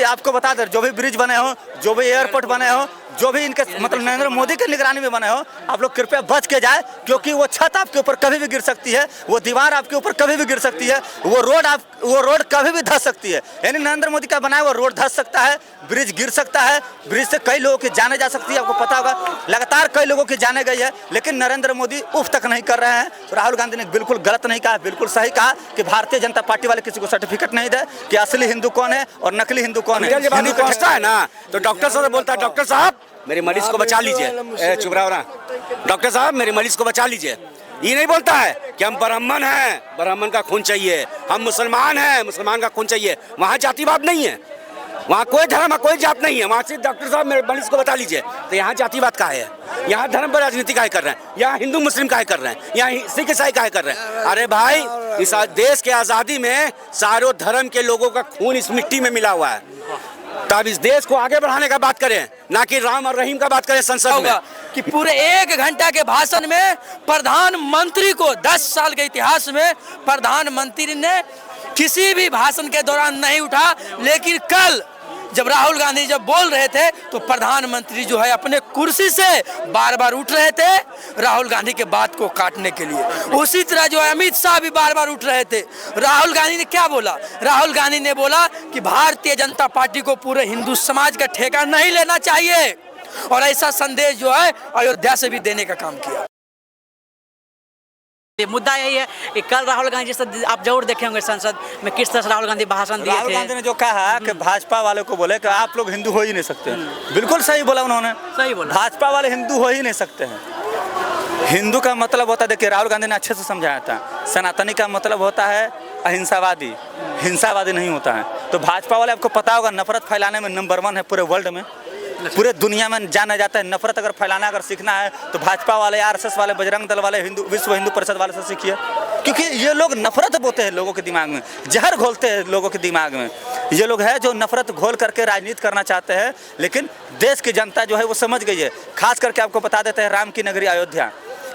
आपको बता दें, जो भी ब्रिज बने हो, जो भी एयरपोर्ट बने हो, जो भी इनके मतलब नरेंद्र मोदी के निगरानी में बने हो, आप लोग कृपया बच के जाए, क्योंकि वो छत आपके ऊपर कभी भी गिर सकती है, वो दीवार आपके ऊपर कभी भी गिर सकती है, वो रोड कभी भी धंस सकती है। यानी नरेंद्र मोदी का बनाया वो रोड धंस सकता है, ब्रिज गिर सकता है, ब्रिज से कई लोगों की जाने जा सकती है। आपको पता होगा लगातार कई लोगों की जाने गई है, लेकिन नरेंद्र मोदी उफ तक नहीं कर रहे हैं। तो राहुल गांधी ने बिल्कुल गलत नहीं कहा, बिल्कुल सही कहा कि भारतीय जनता पार्टी वाले किसी को सर्टिफिकेट नहीं दे कि असली हिंदू कौन है और नकली हिंदू कौन है। हिंदू पहुंचता है ना, तो डॉक्टर साहब बोलता है, डॉक्टर साहब मेरे मरीज को बचा लीजिए, चुप रहो ना, डॉक्टर साहब मेरे मरीज को बचा लीजिए। ये नहीं बोलता है कि हम ब्राह्मण हैं, ब्राह्मण का खून चाहिए, हम मुसलमान हैं, मुसलमान का खून चाहिए। वहाँ जातिवाद नहीं है, वहाँ कोई धर्म कोई जात नहीं है, वहाँ सिर्फ डॉक्टर साहब मेरे मरीज को बता लीजिए। तो यहाँ जातिवाद का है, यहाँ धर्म पर राजनीति काहे कर रहे हैं, यहाँ हिंदू मुस्लिम काहे कर रहे हैं, यहाँ सिख ईसाई काहे कर रहे हैं। अरे भाई, इस देश के आज़ादी में सारों धर्म के लोगों का खून इस मिट्टी में मिला हुआ है। तब इस देश को आगे बढ़ाने का बात करें, ना कि राम और रहीम का बात करें संसद में। कि पूरे 1 घंटा के भाषण में प्रधानमंत्री को 10 साल के इतिहास में प्रधानमंत्री ने किसी भी भाषण के दौरान नहीं उठा, लेकिन कल जब राहुल गांधी जब बोल रहे थे तो प्रधानमंत्री जो है अपने कुर्सी से बार बार उठ रहे थे राहुल गांधी के बात को काटने के लिए। उसी तरह जो है अमित शाह भी बार बार उठ रहे थे। राहुल गांधी ने क्या बोला? राहुल गांधी ने बोला कि भारतीय जनता पार्टी को पूरे हिंदू समाज का ठेका नहीं लेना चाहिए, और ऐसा संदेश जो है अयोध्या से भी देने का काम किया। मुद्दा यही है कि कल राहुल गांधी से आप जरूर देखे होंगे संसद में किस तरह से राहुल गांधी भाषण दिए थे। राहुल गांधी ने जो कहा कि भाजपा वाले को बोले कि आप लोग हिंदू हो ही नहीं सकते, बिल्कुल सही बोला उन्होंने, सही बोला। भाजपा वाले हिंदू हो ही नहीं सकते हैं। हिंदू का मतलब होता है, देखिए राहुल गांधी ने अच्छे से समझाया था, सनातनी का मतलब होता है अहिंसावादी, हिंसावादी नहीं होता है। तो भाजपा वाले आपको पता होगा नफरत फैलाने में नंबर 1 है पूरे वर्ल्ड में, पूरे दुनिया में जाना जाता है। नफरत अगर फैलाना अगर सीखना है तो भाजपा वाले, आरएसएस वाले, बजरंग दल वाले, विश्व हिंदू परिषद वाले से सीखिए, क्योंकि ये लोग नफरत बोते हैं लोगों के दिमाग में, जहर घोलते हैं लोगों के दिमाग में। ये लोग हैं जो नफरत घोल करके राजनीति करना चाहते हैं, लेकिन देश की जनता जो है वो समझ गई है। खास करके आपको बता देते हैं राम की नगरी अयोध्या,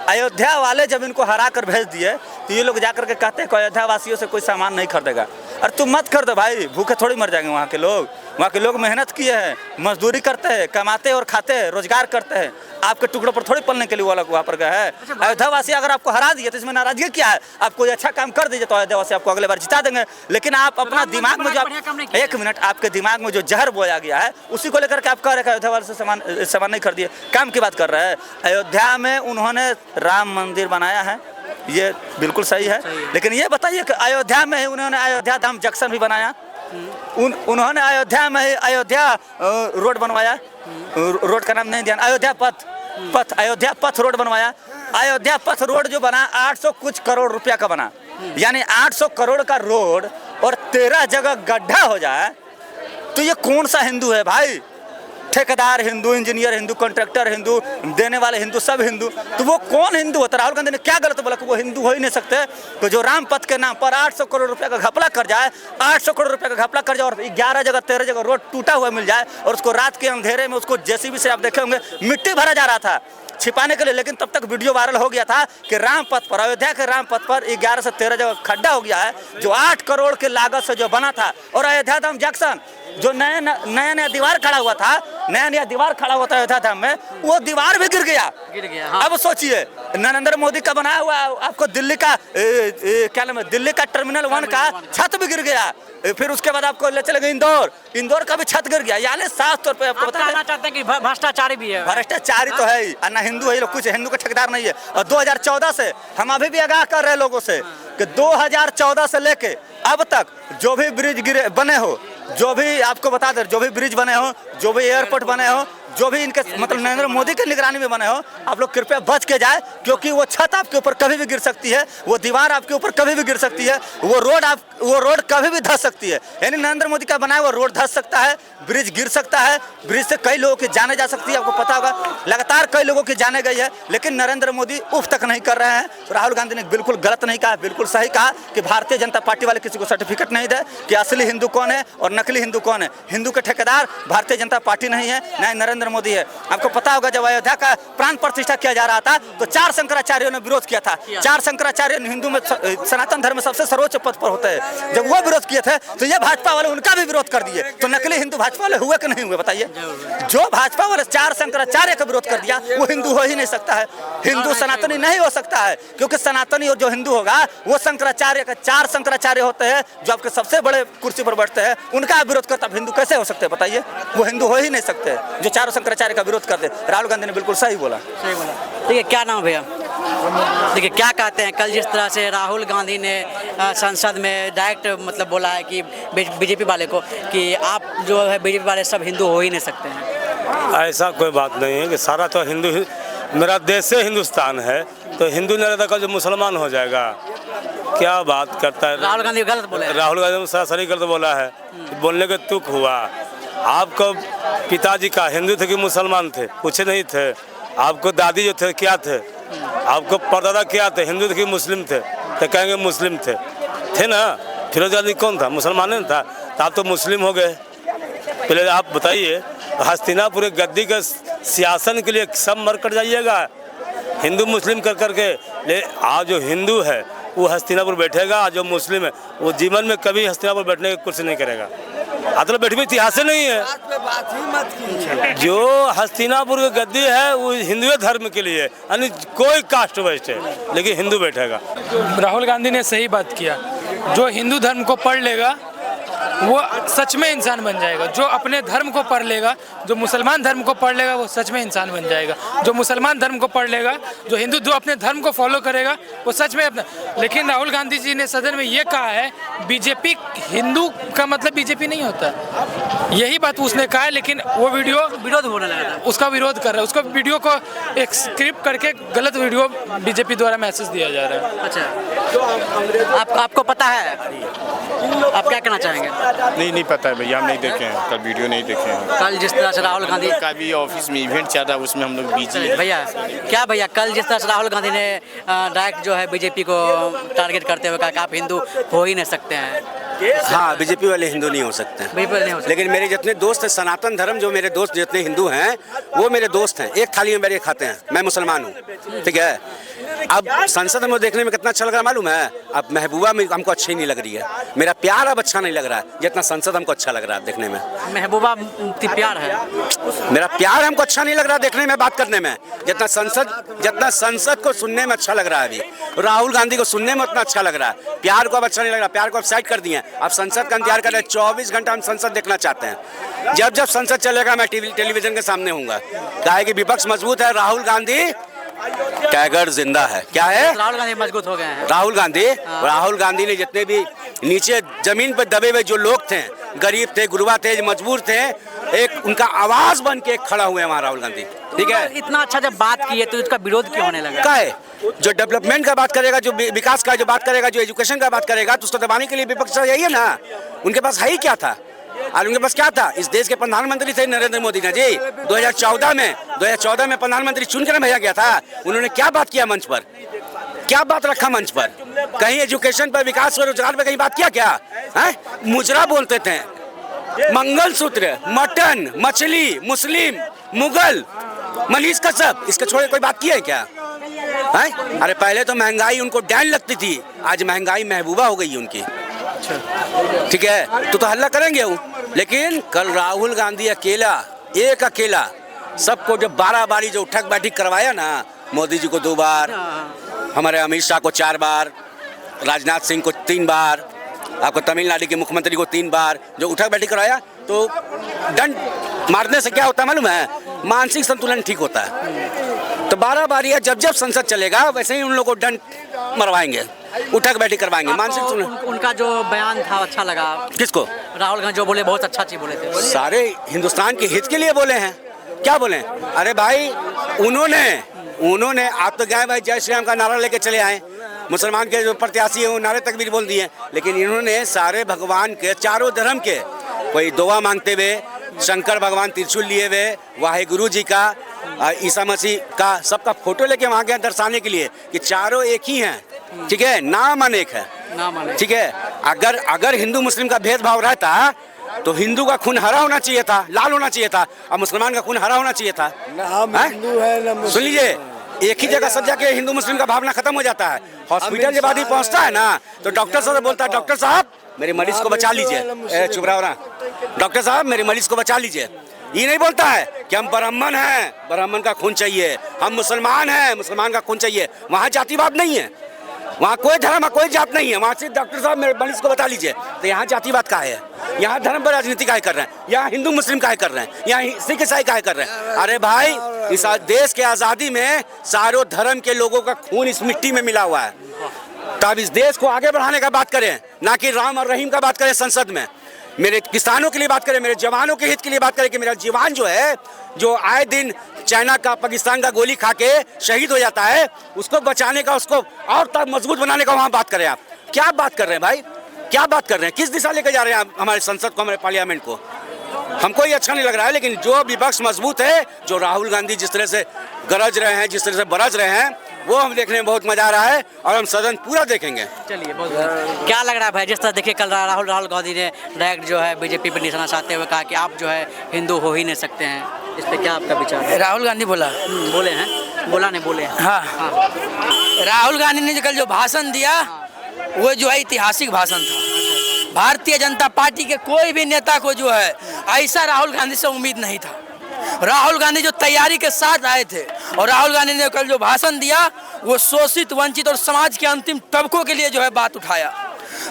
अयोध्या वाले जब इनको हरा कर भेज दिए तो ये लोग जाकर के कहते हैं कि अयोध्या वासियों से कोई सामान नहीं खरीदेगा। अरे तुम मत खरीदो भाई, भूखे थोड़ी मर जाएंगे वहाँ के लोग। वहाँ के लोग मेहनत किए हैं, मजदूरी करते हैं, कमाते और खाते हैं, रोजगार करते हैं। आपके टुकड़ों पर थोड़ी पलने के लिए वो लोग वहाँ पर गए हैं। अयोध्या वासी अगर आपको हरा दिए तो इसमें नाराजगी क्या है? आप कोई अच्छा काम कर दीजिए तो अयोध्या वासी आपको अगले बार जिता देंगे। लेकिन आप अपना दिमाग में जो एक मिनट आपके दिमाग में जो जहर बोया गया है उसी को लेकर के आप कह रहे हैं अयोध्या वाले से सामान नहीं खरीदिए, काम की बात कर रहे हैं। अयोध्या में उन्होंने राम मंदिर बनाया है, ये बिल्कुल सही है, लेकिन ये बताइए कि अयोध्या में ही उन्होंने अयोध्या धाम जंक्शन भी बनाया, उन्होंने अयोध्या में ही अयोध्या रोड बनवाया, रोड का नाम नहीं ध्यान, अयोध्या अयोध्या पथ रोड बनवाया। अयोध्या पथ रोड जो बना 800 कुछ करोड़ रुपया का बना, यानी 800 करोड़ का रोड और 13 जगह गड्ढा हो जाए तो ये कौन सा हिंदू है भाई? ठेकेदार हिंदू, इंजीनियर हिंदू, कॉन्ट्रैक्टर हिंदू, देने वाले हिंदू, सब हिंदू। तो वो कौन हिंदू होता? राहुल गांधी ने क्या गलत बोला कि वो हिंदू हो ही नहीं सकते? तो जो राम पथ के नाम पर 800 करोड़ रुपए का घपला कर जाए, 800 करोड़ रुपए का घपला कर जाए और 11 जगह 13 जगह रोड टूटा हुआ मिल जाए और उसको रात के अंधेरे में उसको जेसीबी से आप देखे होंगे मिट्टी भरा जा रहा था छिपाने के लिए, लेकिन तब तक वीडियो वायरल हो गया था कि राम पथ पर, अयोध्या के राम पथ पर 11 से 13 जगह खड्डा हो गया है जो 8 करोड़ की लागत से जो बना था। और अयोध्या धाम जंक्शन जो नया दीवार खड़ा हुआ था, नया दीवार खड़ा हुआ था अयोध्या धाम में, वो दीवार भी गिर गया। हाँ। अब सोचिए नरेंद्र मोदी का बनाया हुआ आपको दिल्ली का क्या नाम है, दिल्ली का टर्मिनल 1 का छत भी गिर गया। फिर उसके बाद आपको ले चले गए इंदौर का भी छत गिर गया। यानी साफ तौर पे आपको बताना चाहते हैं कि भ्रष्टाचारी भी है, भ्रष्टाचारी तो है ही, ना हिंदू है, कुछ हिंदू का ठेकेदार नहीं है। और 2014 से हम अभी भी आगाह कर रहे हैं लोगों से कि 2014 से लेके अब तक जो भी ब्रिज बने हो, जो भी आपको बता दें, जो भी ब्रिज बने हो, जो भी एयरपोर्ट बने हो, जो भी इनके मतलब नरेंद्र मोदी के निगरानी में बने हो, आप लोग कृपया बच के जाए, क्योंकि वो छत आपके ऊपर कभी भी गिर सकती है, वो दीवार आपके ऊपर कभी भी गिर सकती है, वो रोड कभी भी धंस सकती है। यानी नरेंद्र मोदी का बनाया वो रोड धंस सकता है, ब्रिज गिर सकता है, ब्रिज से कई लोगों की जाने जा सकती है। आपको पता होगा लगातार कई लोगों की जाने गई है, लेकिन नरेंद्र मोदी उफ तक नहीं कर रहे हैं। तो राहुल गांधी ने बिल्कुल गलत नहीं कहा, बिल्कुल सही कहा कि भारतीय जनता पार्टी वाले किसी को सर्टिफिकेट नहीं दे कि असली हिंदू कौन है और नकली हिंदू कौन है। हिंदू के ठेकेदार भारतीय जनता पार्टी नहीं है, न नरेंद्र नरेंद्र मोदी है। आपको पता होगा जब अयोध्या का प्राण प्रतिष्ठा किया जा रहा था तो 4 शंकराचार्यों ने विरोध किया था। 4 शंकराचार्य हिंदू में सनातन धर्म में सबसे सर्वोच्च पद पर होते हैं। जब वो विरोध किए थे तो ये भाजपा वाले उनका भी विरोध कर दिए। तो नकली हिंदू भाजपा वाले हुए कि नहीं हुए बताइए? जो भाजपा वाले 4 शंकराचार्य का विरोध कर दिया वो हिंदू हो ही नहीं सकता है। हिंदू सनातनी नहीं हो सकता है, क्योंकि सनातनी और जो हिंदू होगा वो शंकराचार्य का 4 शंकराचार्य होते हैं जो आपके सबसे बड़े कुर्सी पर बैठते हैं, उनका विरोध करता हिंदू कैसे हो सकते हैं बताइए? वो हिंदू हो ही नहीं सकते जो 4 शंकराचार्य का विरोध करते। राहुल गांधी ने बिल्कुल सही बोला। देखिए क्या नाम भैया? देखिए क्या कहते हैं, कल जिस तरह से राहुल गांधी ने संसद में डायरेक्ट मतलब बोला है कि बीजेपी वाले को कि आप जो है बीजेपी वाले सब हिंदू हो ही नहीं सकते हैं। ऐसा कोई बात नहीं है कि सारा तो हिंदू, मेरा देश से हिंदुस्तान है तो हिंदू नहीं रहता कल जो मुसलमान हो जाएगा। क्या बात करता है राहुल गांधी गलत बोले? राहुल गांधी ने सरासरी गलत बोला है। बोलने के तुक हुआ। आपको पिताजी का हिंदू थे कि मुसलमान थे? कुछ नहीं थे। आपको दादी जो थे क्या थे? आपको परदादा क्या थे? हिंदू थे कि मुस्लिम थे? तो कहेंगे मुस्लिम थे ना। फिरोज गांधी कौन था? मुसलमान नहीं था। तो आप तो मुस्लिम हो गए। पहले आप बताइए, हस्तिनापुर गद्दी के सियासन के लिए सब मर कर जाइएगा हिंदू मुस्लिम कर करके। ले आज जो हिंदू है वो हस्तिनापुर बैठेगा, जो मुस्लिम है वो जीवन में कभी हस्तिनापुर बैठने की कुर्सी नहीं करेगा। मतलब बैठने में इतिहास नहीं है। जो हस्तिनापुर की गद्दी है वो हिंदू धर्म के लिए, यानी कोई कास्ट वेस्ट है लेकिन हिंदू बैठेगा। राहुल गांधी ने सही बात किया। जो हिंदू धर्म को पढ़ लेगा वो सच में इंसान बन जाएगा। जो अपने धर्म को पढ़ लेगा, जो मुसलमान धर्म को पढ़ लेगा वो सच में इंसान बन जाएगा। जो मुसलमान धर्म को पढ़ लेगा, जो हिंदू जो अपने धर्म को फॉलो करेगा वो सच में अपना। लेकिन राहुल गांधी जी ने सदन में ये कहा है बीजेपी हिंदू का मतलब बीजेपी नहीं होता, यही बात उसने कहा है। लेकिन वो वीडियो विरोध होने लगा था, उसका विरोध कर रहा है। उसको वीडियो को एक स्क्रिप्ट करके गलत वीडियो बीजेपी द्वारा मैसेज दिया जा रहा है। अच्छा आपको पता है, आप क्या कहना चाहेंगे? नहीं पता है भैया, हम नहीं देखे हैं, कल वीडियो नहीं देखे हैं। कल जिस तरह से राहुल गांधी का भी ऑफिस में इवेंट चल रहा है उसमें हम लोग बिजी हैं। भैया कल जिस तरह से राहुल गांधी ने डायरेक्ट जो है बीजेपी को टारगेट करते हुए कहा कि आप हिंदू हो ही नहीं सकते हैं। हाँ, बीजेपी वाले हिंदू नहीं हो सकते हैं। लेकिन मेरे जितने दोस्त हैं सनातन धर्म, जो मेरे दोस्त जितने हिंदू हैं वो मेरे दोस्त हैं। एक थाली में बैठ के खाते हैं। मैं मुसलमान हूँ, ठीक है। अब संसद में देखने में कितना अच्छा लग रहा है मालूम है? अब महबूबा में हमको अच्छी नहीं लग रही है। मेरा प्यार अब अच्छा नहीं लग रहा है जितना संसद हमको अच्छा लग रहा है देखने में। महबूबा प्यार है, मेरा प्यार हमको अच्छा नहीं लग रहा देखने में, बात करने में। जितना संसद को सुनने में अच्छा लग रहा है अभी, राहुल गांधी को सुनने में उतना अच्छा लग रहा है। प्यार को अब अच्छा नहीं लग रहा। प्यार को अब साइड कर दिए। अब संसद का इंतजार कर रहे हैं। 24 घंटा हम संसद देखना चाहते हैं। जब संसद चलेगा मैं टेलीविजन के सामने हूँगा। क्या है कि विपक्ष मजबूत है, राहुल गांधी टाइगर जिंदा है। क्या है? राहुल गांधी मजबूत हो गए हैं। राहुल गांधी ने जितने भी नीचे जमीन पर दबे हुए जो लोग थे, गरीब थे, गुरबा थे, मजबूर थे, एक उनका आवाज बन के खड़ा हुए वहाँ राहुल गांधी, ठीक है। इतना अच्छा जब बात की है तो इसका विरोध क्यों होने लगा? क्या है? जो डेवलपमेंट का बात करेगा, जो विकास का जो बात करेगा, जो एजुकेशन का बात करेगा, तो उसको दबाने के लिए विपक्ष यही है ना। उनके पास है ही क्या था? और उनके पास क्या था? इस देश के प्रधानमंत्री थे नरेंद्र मोदी ने जी। 2014 में प्रधानमंत्री चुनकर भेजा गया था। उन्होंने क्या बात किया मंच पर? क्या बात रखा मंच पर? कहीं एजुकेशन पर, विकास पर, रोजगार पर कहीं बात किया क्या है? मुजरा बोलते थे, मंगलसूत्र, मटन, मछली, मुस्लिम, मुगल, मलीस का सब, इसके छोड़े कोई बात की है क्या है? अरे पहले तो महंगाई उनको डैन लगती थी, आज महंगाई महबूबा हो गई उनकी, ठीक है। तो हल्ला करेंगे वो। लेकिन कल राहुल गांधी एक अकेला सबको जब 12 बारी जो उठक बैठक करवाया ना, मोदी जी को 2 बार, हमारे अमित शाह को 4 बार, राजनाथ सिंह को 3 बार, आपको तमिलनाडु के मुख्यमंत्री को 3 बार जो उठक बैठक करवाया, तो दंड मारने से क्या होता है मालूम है? मानसिक संतुलन ठीक होता है। तो 12 बारी जब संसद चलेगा वैसे ही उन लोगों को दंड मरवाएंगे, उठक बैठक करवाएंगे। मानसिक उनका जो बयान था अच्छा लगा। किसको? राहुल गांधी जो बोले बहुत अच्छा चीज बोले थे। सारे हिंदुस्तान के हित के लिए बोले हैं। क्या बोले? अरे भाई उन्होंने आप तो गए भाई जय श्री राम का नारा लेके चले आए, मुसलमान के जो प्रत्याशी हैं वो नारे तक भी बोल दिए। लेकिन इन्होंने सारे भगवान के, चारों धर्म के, कोई दुआ मांगते हुए, शंकर भगवान त्रिशूल लिए हुए, वाहेगुरु जी का, ईसा मसीह का, सबका फोटो लेके वहाँ गए दर्शाने के लिए कि चारों एक ही हैं, ठीक है। नाम अनेक है, ठीक है। अगर हिंदू मुस्लिम का भेदभाव रहता तो हिंदू का खून हरा होना चाहिए था, लाल होना चाहिए था, और मुसलमान का खून हरा होना चाहिए था। सुन लीजिए, एक ही जगह सब जाके हिंदू मुस्लिम का भावना खत्म हो जाता है। हॉस्पिटल जब आदमी पहुंचता है ना, तो डॉक्टर साहब बोलता है, डॉक्टर साहब मेरे मरीज को बचा लीजिए। चुप रहो ना, डॉक्टर साहब मेरे मरीज को बचा लीजिए। ये नहीं बोलता है कि हम ब्राह्मण हैं, ब्राह्मण का खून चाहिए, हम मुसलमान हैं, मुसलमान का खून चाहिए। वहाँ जातिवाद नहीं है, वहाँ कोई धर्म कोई जात नहीं है। वहाँ से डॉक्टर साहब मेरे मरीज को बता लीजिए। तो यहाँ जातिवाद का है, यहाँ धर्म पर राजनीति काहे कर रहे हैं, यहाँ हिंदू मुस्लिम काहे कर रहे हैं, यहाँ सिख ईसाई काहे कर रहे हैं। अरे भाई, इस देश के आज़ादी में सारों धर्म के लोगों का खून इस मिट्टी में मिला हुआ है। तो अब इस देश को आगे बढ़ाने का बात करें, ना कि राम और रहीम का बात करें संसद में। मेरे किसानों के लिए बात करें, मेरे जवानों के हित के लिए बात करें कि मेरा जवान जो है, जो आए दिन चाइना का पाकिस्तान का गोली खा के शहीद हो जाता है, उसको बचाने का, उसको और तक मजबूत बनाने का वहाँ बात करें। आप क्या बात कर रहे हैं भाई, क्या बात कर रहे हैं, किस दिशा लेकर जा रहे हैं आप हमारे संसद को, हमारे पार्लियामेंट को। हमको ये अच्छा नहीं लग रहा है। लेकिन जो विपक्ष मजबूत है, जो राहुल गांधी जिस तरह से गरज रहे हैं, जिस तरह से बरज रहे हैं, वो हम देखने में बहुत मजा आ रहा है, और हम सदन पूरा देखेंगे। चलिए, बहुत क्या लग रहा है भाई, जिस तरह देखिए कल राहुल गांधी ने डायरेक्ट जो है बीजेपी पर निशाना साधते हुए कहा कि आप जो है हिंदू हो ही नहीं सकते हैं। इस पर क्या आपका विचार है? राहुल गांधी बोला, बोले हैं, बोला नहीं बोले हैं। हाँ, राहुल गांधी ने कल जो भाषण दिया, वो जो है ऐतिहासिक भाषण था। भारतीय जनता पार्टी के कोई भी नेता को जो है ऐसा राहुल गांधी से उम्मीद नहीं था। राहुल गांधी जो तैयारी के साथ आए थे, और राहुल गांधी ने कल जो भाषण दिया, वो शोषित, वंचित और समाज के अंतिम तबकों के लिए जो है बात उठाया।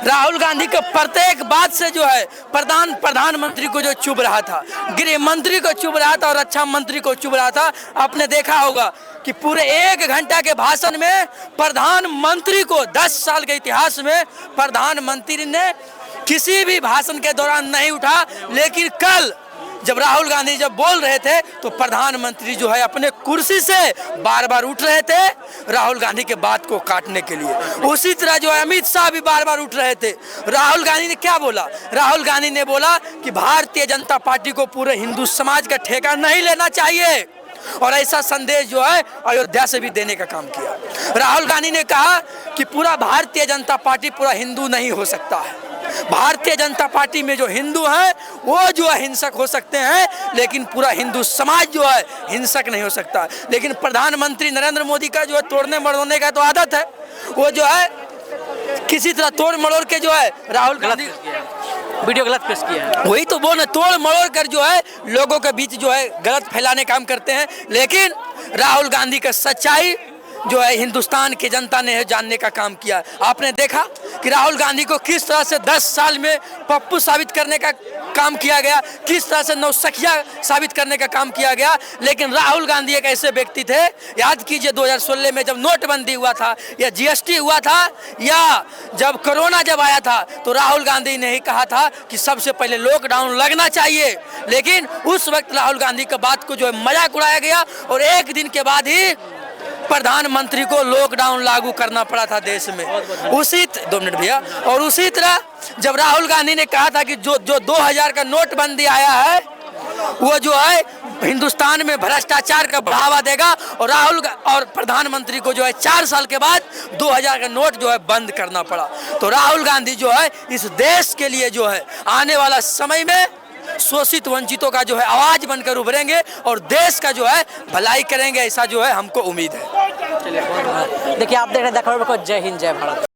राहुल गांधी के प्रत्येक बात से जो है प्रधानमंत्री को जो चुभ रहा था, गृह मंत्री को चुभ रहा था, और रक्षा मंत्री को चुभ रहा था। आपने देखा होगा कि पूरे 1 घंटा के भाषण में प्रधानमंत्री को 10 साल के इतिहास में प्रधानमंत्री ने किसी भी भाषण के दौरान नहीं उठा। लेकिन कल जब राहुल गांधी जब बोल रहे थे, तो प्रधानमंत्री जो है अपने कुर्सी से बार बार उठ रहे थे राहुल गांधी के बात को काटने के लिए। उसी तरह जो है अमित शाह भी बार बार उठ रहे थे। राहुल गांधी ने क्या बोला? राहुल गांधी ने बोला कि भारतीय जनता पार्टी को पूरे हिंदू समाज का ठेका नहीं लेना चाहिए, और ऐसा संदेश जो है अयोध्या से भी देने का काम किया। राहुल गांधी ने कहा कि पूरा भारतीय जनता पार्टी पूरा हिंदू नहीं हो सकता है। भारतीय जनता पार्टी में जो हिंदू हैं, वो जो है हिंसक हो सकते हैं, लेकिन पूरा हिंदू समाज जो है हिंसक नहीं हो सकता। लेकिन प्रधानमंत्री नरेंद्र मोदी का जो है तोड़ने मरोड़ने का तो आदत है, वो जो है किसी तरह तोड़ मरोड़ के जो है राहुल गांधी वीडियो गलत पेश किया है। वही तो बोल, तोड़ मरोड़ कर जो है लोगों के बीच जो है गलत फैलाने काम करते हैं। लेकिन राहुल गांधी का सच्चाई जो है हिंदुस्तान की जनता ने जानने का काम किया। आपने देखा कि राहुल गांधी को किस तरह से 10 साल में पप्पू साबित करने का काम किया गया, किस तरह से नौसखिया साबित करने का काम किया गया। लेकिन राहुल गांधी एक ऐसे व्यक्ति थे, याद कीजिए 2016 में जब नोटबंदी हुआ था, या जीएसटी हुआ था, या जब कोरोना जब आया था, तो राहुल गांधी ने ही कहा था कि सबसे पहले लॉकडाउन लगना चाहिए। लेकिन उस वक्त राहुल गांधी की बात को जो है मजाक उड़ाया गया, और 1 दिन के बाद ही प्रधानमंत्री को लॉकडाउन लागू करना पड़ा था देश में। 2 मिनट भैया। और उसी तरह जब राहुल गांधी ने कहा था कि जो 2000 का नोटबंदी आया है, वो जो है हिंदुस्तान में भ्रष्टाचार का बढ़ावा देगा, और राहुल और प्रधानमंत्री को जो है 4 साल के बाद 2000 का नोट जो है बंद करना पड़ा। तो राहुल गांधी जो है इस देश के लिए जो है आने वाला समय में शोषित वंचितों का जो है आवाज बनकर उभरेंगे, और देश का जो है भलाई करेंगे, ऐसा जो है हमको उम्मीद है। देखिए, आप देख रहे हैं द खबर को। जय हिंद, जय भारत।